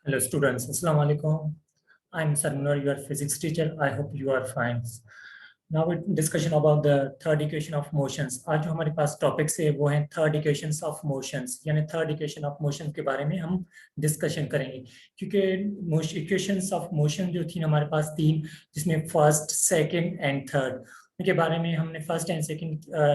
Hello students, Assalamu alaikum. I'm Sarmunar, your physics teacher. I hope you are fine. Now we discussion about the third equation of motions. आज जो हमारे पास topics है वो है third equations of motions, यानी third equation of motion के बारे में हम डिस्कशन करेंगे। क्योंकि इक्वेशंस ऑफ मोशन जो थी हमारे पास तीन, जिसमें फर्स्ट, सेकंड एंड थर्ड के बारे में हमने फर्स्ट एंड सेकंड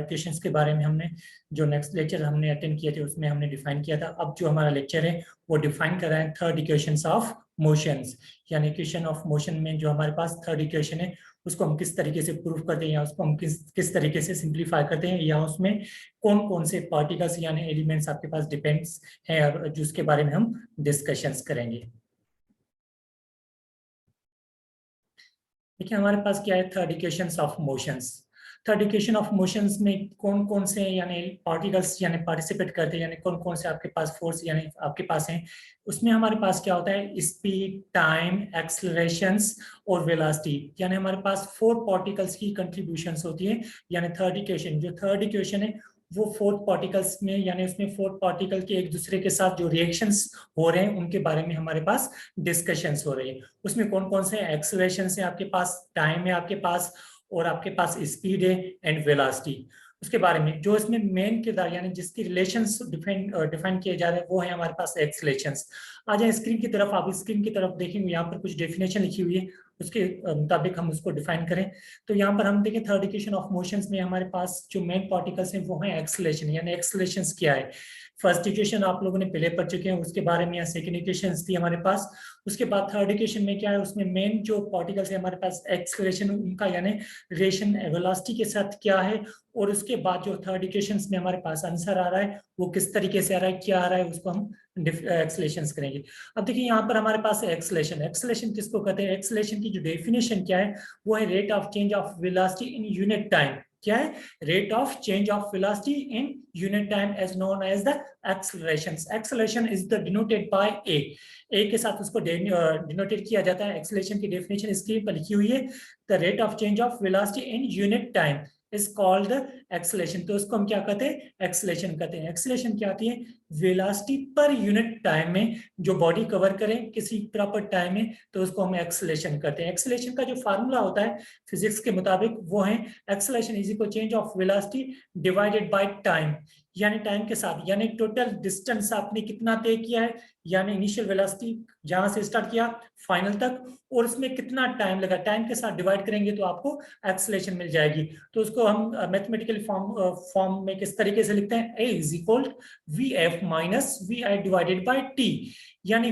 इक्वेशंस के बारे में हमने जो नेक्स्ट लेक्चर हमने अटेंड किए थे उसमें हमने डिफाइन किया था। अब जो हमारा लेक्चर है वो डिफाइन कर रहा है थर्ड इक्वेशंस ऑफ मोशंस, यानी इक्वेशन ऑफ मोशन में जो हमारे पास थर्ड इक्वेशन है उसको हम किस तरीके से प्रूव करते हैं, या उसको हम किस तरीके से सिंप्लीफाई करते हैं, या उसमें कौन कौन से पार्टिकल्स यानी एलिमेंट्स आपके पास डिपेंड्स हैं, जिसके बारे में हम डिस्कशंस करेंगे। देखिए हमारे पास क्या है third equations of motions. Third equation of motions में कौन कौन से यानी पार्टिकल्स यानी पार्टिसिपेट करते हैं, यानी कौन कौन से आपके पास फोर्स यानी आपके पास हैं। उसमें हमारे पास क्या होता है, स्पीड, टाइम, एक्सेलरेशंस और वेलोसिटी, यानी हमारे पास फोर पार्टिकल्स की कंट्रीब्यूशंस होती है। यानी थर्ड इक्वेशन जो थर्ड इक्वेशन है वो फोर्थ पार्टिकल्स में, यानी उसमें फोर्थ पार्टिकल के एक दूसरे के साथ जो रिएक्शंस हो रहे हैं उनके बारे में हमारे पास डिस्कशंस हो रही है। उसमें कौन कौन से एक्सेलरेशन है आपके पास, टाइम है आपके पास, और आपके पास स्पीड है एंड वेलोसिटी। उसके बारे में जो इसमें मेन किरदार यानी जिसकी रिलेशंस डिफाइन किए जा रहे हैं वो है हमारे पास एक्सेलरेशंस। आ जाए स्क्रीन की तरफ, आप स्क्रीन की तरफ देखेंगे यहाँ पर कुछ डेफिनेशन लिखी हुई है, उसके मुताबिक हम उसको डिफाइन करें। तो यहाँ पर हम देखें थर्ड इक्वेशन ऑफ मोशंस में हमारे पास जो मेन पार्टिकल्स हैं वो है एक्सेलरेशन, यानी एक्सेलरेशंस क्या है। फर्स्ट इक्वेशन आप लोगों ने पहले पढ़ चुके हैं उसके बारे में, या सेकंड इक्वेशन थी हमारे पास। उसके बाद थर्ड इक्वेशन में क्या है, उसमें मेन जो पार्टिकल्स है हमारे पास एक्सेलरेशन उनका यानी रिलेशन वेलोसिटी के साथ क्या है, और उसके बाद जो थर्ड इक्वेशन में हमारे पास आंसर आ रहा है वो किस तरीके से आ रहा है, क्या आ रहा है, उसको हम एक्सेलरेशन करेंगे। अब देखिए यहाँ पर हमारे पास एक्सेलरेशन, एक्सेलरेशन किसको कहते हैं, एक्सेलरेशन की जो डेफिनेशन क्या है वो है rate of change of velocity in unit time. क्या है, rate of change of velocity in unit time as known as the acceleration. Acceleration is the denoted by A के साथ उसको डिनोटेड किया जाता है। एक्सेलरेशन की डेफिनेशन स्क्रीन पर लिखी हुई है, the rate of change of velocity in unit time is called acceleration. तो उसको हम क्या कहते हैं, एक्सेलरेशन कहते हैं। एक्सेलरेशन क्या आती है, वेलोसिटी पर यूनिट टाइम में जो बॉडी कवर करें किसी प्रॉपर टाइम में, तो उसको हम एक्सेलरेशन कहते हैं। एक्सेलरेशन का जो फार्मूला होता है फिजिक्स के मुताबिक वो है acceleration is equal change of velocity divided by time, यानी टाइम के साथ, यानी टोटल डिस्टेंस आपने कितना तय किया है, यानी इनिशियल वेलोसिटी जहां से स्टार्ट किया फाइनल तक, और उसमें कितना टाइम लगा, टाइम के साथ डिवाइड करेंगे तो आपको एक्सेलरेशन मिल जाएगी। तो उसको हम मैथमेटिकल फॉर्म में किस तरीके से लिखते हैं, A is equal V F minus V I divided by T, यानी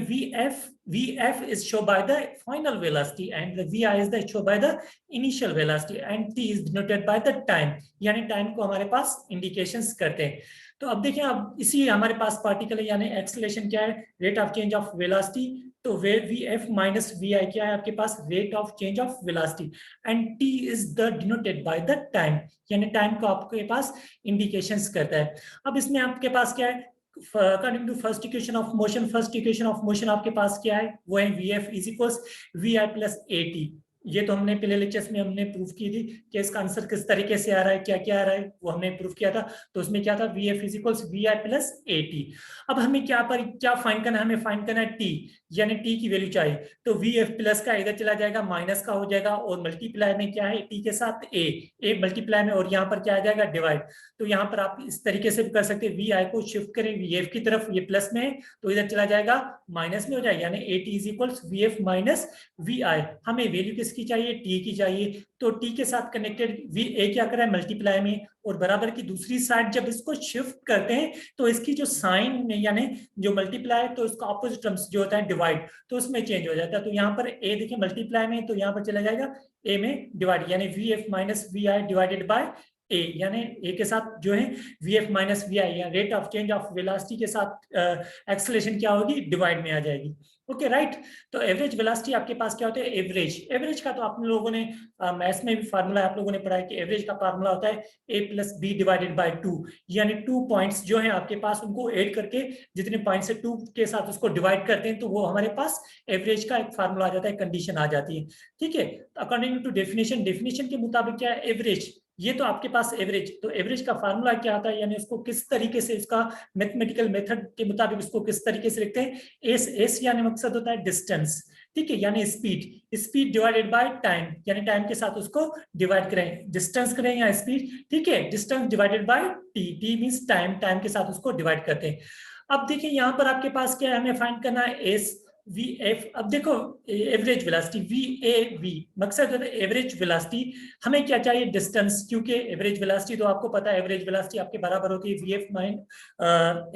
vf is shown by the final velocity and the vi is the shown by the initial velocity and t is denoted by the time, यानी time को हमारे पास indications करते हैं। तो अब देखिए, अब इसी हमारे पास पार्टिकल है, यानी एक्सेलरेशन क्या है, rate of change of velocity. तो V F minus V I क्या है आपके पास, rate of change of velocity, and T is the denoted by the time, यानी टाइम को आपके पास इंडिकेशंस करता है। अब इसमें आपके पास क्या है, according to first equation of motion, first equation of motion आपके पास क्या है, वो है V F is equals V I plus A T. ये तो हमने पहले लेक्चर्स में हमने प्रूफ की थी कि इसका आंसर किस तरीके से आ रहा है, क्या क्या आ रहा है, वो हमने प्रूफ किया था। तो उसमें क्या था, we F is equals V I plus A T. अब हमें क्या फाइंड करना है, हमें फाइंड करना है टी, यानी टी की वैल्यू चाहिए। तो वी एफ प्लस का इधर चला जाएगा, माइनस का हो जाएगा, और मल्टीप्लाई में क्या है, टी के साथ ए मल्टीप्लाई में, और यहाँ पर क्या आ जाएगा, डिवाइड। तो यहाँ पर आप इस तरीके से भी कर सकते हैं, वी आई को शिफ्ट करें वी एफ की तरफ, ये प्लस में है तो इधर चला जाएगा माइनस में हो जाएगा, यानी A T is equals V F minus V I. हमें वैल्यू किसकी चाहिए, टी की चाहिए। तो टी के साथ कनेक्टेड वी ए क्या कर रहा है, मल्टीप्लाई में, और बराबर की दूसरी साइड जब इसको शिफ्ट करते हैं तो इसकी जो साइन यानी जो मल्टीप्लाई, तो इसका ऑपोजिट टर्म्स जो होता है डिवाइड, तो उसमें चेंज हो जाता है। तो यहाँ पर ए देखिए मल्टीप्लाई में, तो यहाँ पर चला जाएगा ए में डिवाइड, यानी V F minus V I divided by A, यानी ए के साथ जो है V F minus V I, rate of change of velocity के साथ एक्सेलरेशन क्या होगी, डिवाइड में आ जाएगी। Okay right. तो एवरेज वेलोसिटी आपके पास क्या होता है, एवरेज का तो आप लोगों ने मैथ्स में भी फार्मूला आप लोगों ने पढ़ा है कि एवरेज का फार्मूला होता है ए प्लस बी डिवाइडेड बाय 2, यानी 2 पॉइंट्स जो है आपके पास उनको ऐड करके जितने पॉइंट्स से 2 के साथ उसको डिवाइड करते हैं तो वो हमारे पास एवरेज का एक फार्मूला आ जाता है, कंडीशन आ जाती है। ठीक है, अकॉर्डिंग टू डेफिनेशन के मुताबिक क्या है, एवरेज ये तो आपके पास एवरेज, तो एवरेज का फार्मूला क्या आता है, यानी उसको किस तरीके से, इसका मैथमेटिकल मेथड के मुताबिक उसको किस तरीके से लिखते हैं, एस, एस यानी मकसद होता है डिस्टेंस, ठीक है, यानी speed, speed divided by time, यानी टाइम के साथ उसको डिवाइड करें, डिस्टेंस करें या स्पीड, ठीक है, distance divided by T, T means time, time के साथ उसको डिवाइड करते हैं। अब देखिए यहाँ पर आपके पास क्या है, हमें फाइंड करना है एस वी एफ। अब देखो average velocity V A V, मकसद है एवरेज वेलोसिटी, हमें क्या चाहिए डिस्टेंस, क्योंकि एवरेज वेलोसिटी तो आपको पता है, एवरेज वेलोसिटी आपके बराबर होती है वी एफ माइन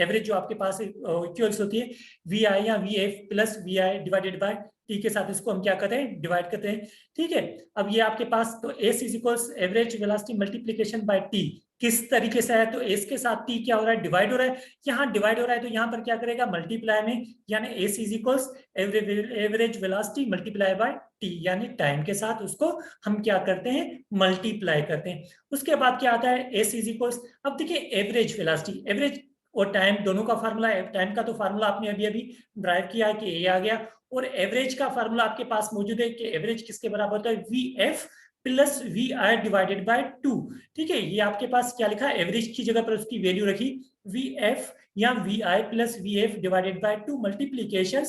एवरेज जो आपके पास इक्वल्स होती है वी आई या V F plus V I divided by T के साथ इसको हम क्या करते हैं, डिवाइड करते हैं, ठीक है। अब ये आपके पास तो S is equals average velocity multiplication bye T, किस तरीके से है, तो एस के साथ टी क्या हो रहा है, डिवाइड हो रहा है, यहाँ डिवाइड हो रहा है तो यहाँ पर क्या करेगा, मल्टीप्लाई में, यानी S is equals average velocity multiply by T, यानी टाइम के साथ उसको हम क्या करते हैं, मल्टीप्लाई करते हैं। उसके बाद क्या आता है, एस इज इक्वल्स, अब देखिए एवरेज वेलोसिटी, एवरेज और टाइम दोनों का फार्मूला है, टाइम का तो फार्मूला आपने अभी अभी ड्राइव किया है कि ए आ गया, और एवरेज का फार्मूला आपके पास मौजूद है कि एवरेज किसके बराबर होता है, V F plus V I divided by 2, ठीक है। ये आपके पास क्या लिखा है, एवरेज की जगह पर उसकी वैल्यू रखी वी एफ या V I plus V F divided by 2 multiplication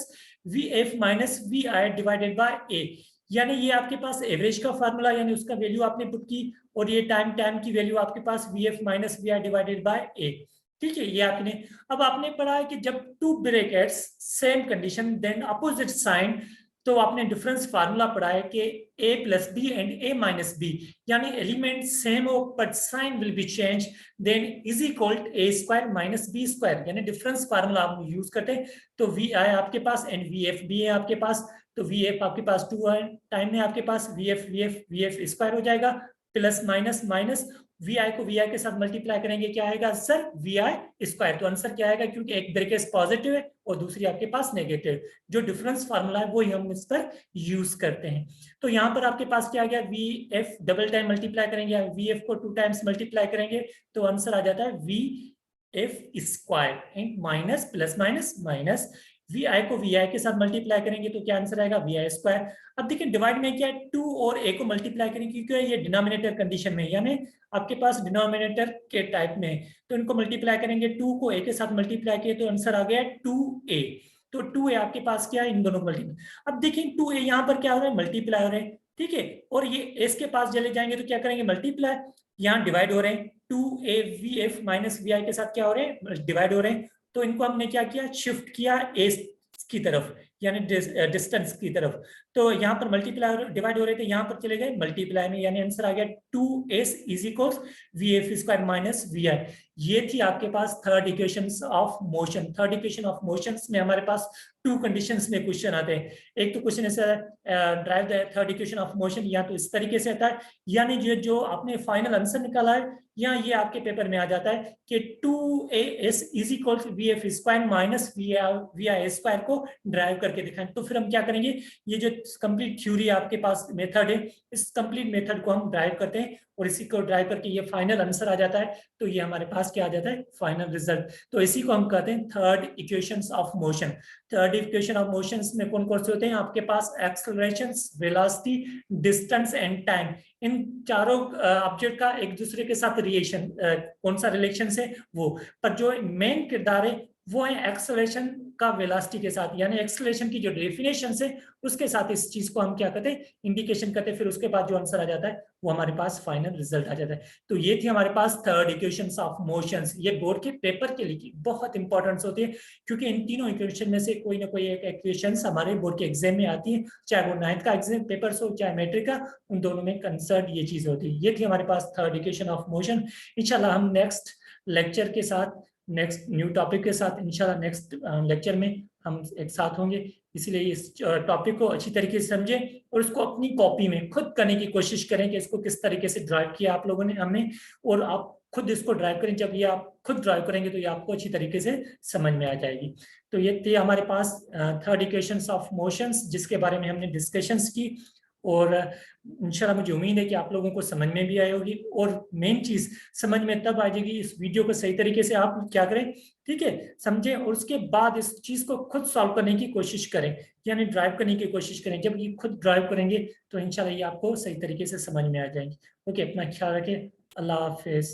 V F minus V I divided by A, यानी ये आपके पास एवरेज का फार्मूला, यानी उसका वैल्यू आपने पुट की, और ये टाइम, टाइम की वैल्यू आपके पास V F minus V I divided by A, ठीक है, ये आपने। अब आपने पढ़ा है कि जब two brackets same condition then opposite sign, तो आपने डिफरेंस फार्मूला पढ़ा है कि a plus B and a minus B, यानी एलिमेंट सेम हो but sign will be change, then is equal a square minus B square, यानी difference formula आप use करते हैं। तो वी आई आपके पास एंड वी एफ भी है आपके पास, तो वी एफ आपके पास 2 टाइम है आपके पास, वी एफ स्क्वायर हो जाएगा, plus minus minus V I को वी आई के साथ मल्टीप्लाई करेंगे, क्या आएगा सर, वी आई स्क्वायर, तो आंसर क्या आएगा, क्योंकि एक ब्रैकेट पॉजिटिव है और दूसरी आपके पास नेगेटिव, जो डिफरेंस फार्मूला है वही हम इस पर यूज करते हैं। तो यहाँ पर आपके पास क्या आ गया, V F double time multiply करेंगे, वी एफ को 2 टाइम्स मल्टीप्लाई करेंगे, तो आंसर आ जाता है V F square and minus plus minus minus V I को वी आई के साथ मल्टीप्लाई करेंगे तो क्या आंसर आएगा, वी आई स्क्वायर। अब देखिए डिवाइड में क्या है, 2 और a को मल्टीप्लाई करेंगे, क्योंकि ये डिनोमिनेटर कंडीशन में, यानी आपके पास डिनोमिनेटर के टाइप में, तो इनको मल्टीप्लाई करेंगे, 2 को a के साथ मल्टीप्लाई किए तो आंसर आ गया 2a, तो 2a आपके पास क्या है, इन दोनों को मल्टीप्लाई। अब देखिए 2a यहाँ पर क्या हो रहा है, मल्टीप्लाई हो रहे हैं, ठीक है, और ये s के पास चले जाएंगे तो क्या करेंगे, मल्टीप्लाई, यहाँ डिवाइड हो रहे हैं, 2a V F minus V I के साथ क्या हो रहे हैं, डिवाइड हो रहे हैं, तो इनको हमने क्या किया, शिफ्ट किया a की तरफ, यानी डिस्टेंस की तरफ, तो यहाँ पर मल्टीप्लाई डिवाइड हो रहे थे, यहाँ पर चले गए मल्टीप्लाई में, यानी आंसर आ गया 2s is equals V F square minus V I. ये थी आपके पास third equation of motion. Third equation of motion में हमारे पास 2 कंडीशंस में क्वेश्चन आते हैं। एक तो क्वेश्चन ऐसा drive the third equation of motion, या तो इस तरीके से आता है, यानी जो आपने फाइनल आंसर निकाला है, या ये आपके पेपर में आ जाता है कि 2as is equal V F square minus V I square को ड्राइव करके दिखाएं। तो फिर हम क्या करेंगे, ये जो कंप्लीट थ्योरी आपके पास मेथड है, इस कंप्लीट मेथड को हम ड्राइव करते हैं और इसी को ड्राइव करके ये फाइनल आंसर आ जाता है, तो ये हमारे पास क्या आ जाता है, फाइनल रिजल्ट। तो इसी को हम कहते हैं third equations of motion. Third equation of motions में कौन कौन से होते हैं आपके पास, acceleration, velocity, distance and time, इन चारों ऑब्जेक्ट का एक दूसरे के साथ रिलेशन, कौन सा रिलेशन है वो, पर जो मेन किरदार है वो है एक्सेलरेशन का वेलोसिटी के साथ, यानी एक्सेलरेशन की जो डेफिनेशन है उसके साथ इस चीज को हम क्या कहते हैं, इंडिकेशन करते हैं, फिर उसके बाद जो आंसर आ जाता है वो हमारे पास फाइनल रिजल्ट आ जाता है। तो ये थी हमारे पास थर्ड इक्वेशंस ऑफ मोशंस। ये बोर्ड के पेपर के लिए बहुत इंपॉर्टेंस होती है, क्योंकि इन तीनों इक्वेशन में से कोई ना कोई एक इक्वेशन हमारे बोर्ड के एग्जाम में आती है, चाहे वो 9th का एग्जाम पेपर हो चाहे मैट्रिक का, उन दोनों में कंसर्न ये चीज होती है। ये थी हमारे पास थर्ड इक्वेशन ऑफ मोशन। इंशाल्लाह हम नेक्स्ट लेक्चर के साथ, नेक्स्ट न्यू टॉपिक के साथ इंशाल्लाह नेक्स्ट लेक्चर में हम एक साथ होंगे। इसलिए इस टॉपिक को अच्छी तरीके से समझें और इसको अपनी कॉपी में खुद करने की कोशिश करें कि इसको किस तरीके से ड्राइव किया आप लोगों ने, हमने, और आप खुद इसको ड्राइव करें। जब ये आप खुद ड्राइव करेंगे तो ये आपको अच्छी तरीके से समझ में आ जाएगी। तो ये थे हमारे पास थर्ड इक्वेशंस ऑफ मोशंस, जिसके बारे में हमने डिस्कशंस की, और इंशाल्लाह मुझे उम्मीद है कि आप लोगों को समझ में भी आई होगी। और मेन चीज समझ में तब आ जाएगी, इस वीडियो को सही तरीके से आप क्या करें, ठीक है, समझें, और उसके बाद इस चीज को खुद सॉल्व करने की कोशिश करें, यानी ड्राइव करने की कोशिश करें। जब ये खुद ड्राइव करेंगे तो इंशाल्लाह ये आपको सही तरीके से समझ में आ जाएंगे। ओके, अपना ख्याल रखें। अल्लाह हाफ़िज़।